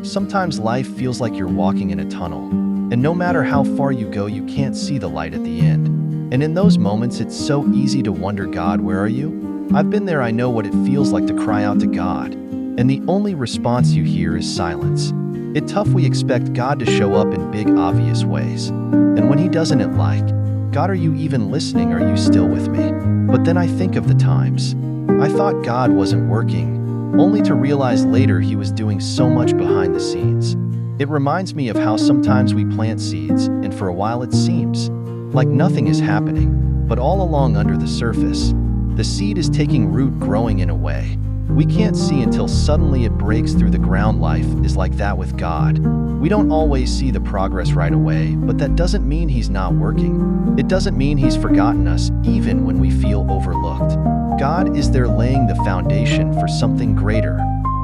Sometimes life feels like you're walking in a tunnel, and no matter how far you go, you can't see the light at the end. And in those moments, it's so easy to wonder, God, where are you? I've been there. I know what it feels like to cry out to God, and the only response you hear is silence. It's tough. We expect God to show up in big, obvious ways. And when He doesn't, it's like, God, are you even listening? Are you still with me? But then I think of the times I thought God wasn't working, only to realize later He was doing so much behind the scenes. It reminds me of how sometimes we plant seeds, and for a while it seems like nothing is happening, but all along under the surface, the seed is taking root, growing in a way we can't see until suddenly it breaks through the ground. Life is like that with God. We don't always see the progress right away, but that doesn't mean He's not working. It doesn't mean He's forgotten us, even when we feel overlooked. God is there laying the foundation for something greater.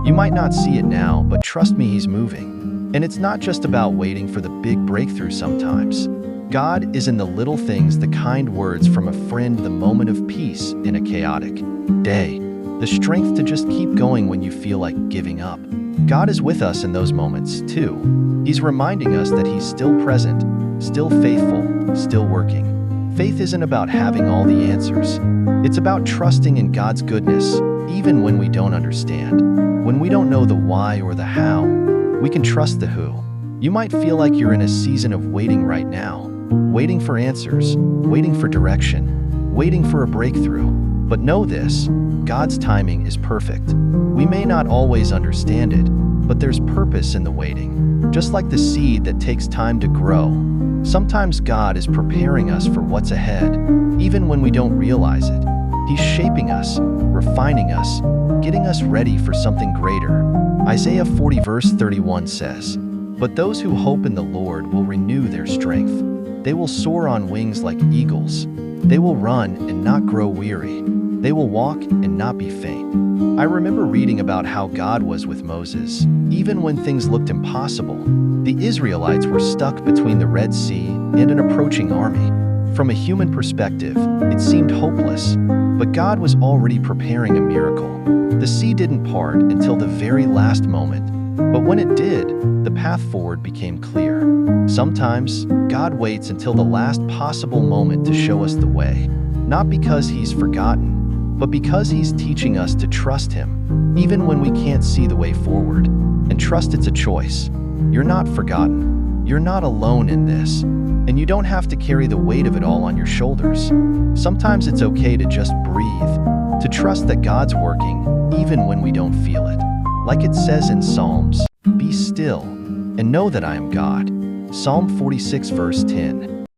You might not see it now, but trust me, He's moving. And it's not just about waiting for the big breakthrough sometimes. God is in the little things, the kind words from a friend, the moment of peace in a chaotic day, the strength to just keep going when you feel like giving up. God is with us in those moments too. He's reminding us that He's still present, still faithful, still working. Faith isn't about having all the answers. It's about trusting in God's goodness, even when we don't understand. When we don't know the why or the how, we can trust the who. You might feel like you're in a season of waiting right now, waiting for answers, waiting for direction, waiting for a breakthrough. But know this, God's timing is perfect. We may not always understand it, but there's purpose in the waiting. Just like the seed that takes time to grow, sometimes God is preparing us for what's ahead, even when we don't realize it. He's shaping us, refining us, getting us ready for something greater. Isaiah 40 verse 31 says, "But those who hope in the Lord will renew their strength. They will soar on wings like eagles. They will run and not grow weary. They will walk and not be faint." I remember reading about how God was with Moses, even when things looked impossible. The Israelites were stuck between the Red Sea and an approaching army. From a human perspective, it seemed hopeless, but God was already preparing a miracle. The sea didn't part until the very last moment, but when it did, the path forward became clear. Sometimes, God waits until the last possible moment to show us the way, not because He's forgotten, but because He's teaching us to trust Him, even when we can't see the way forward. And trust, it's a choice. You're not forgotten. You're not alone in this. And you don't have to carry the weight of it all on your shoulders. Sometimes it's okay to just breathe, to trust that God's working, even when we don't feel it. Like it says in Psalms, "Be still and know that I am God." Psalm 46 verse 10.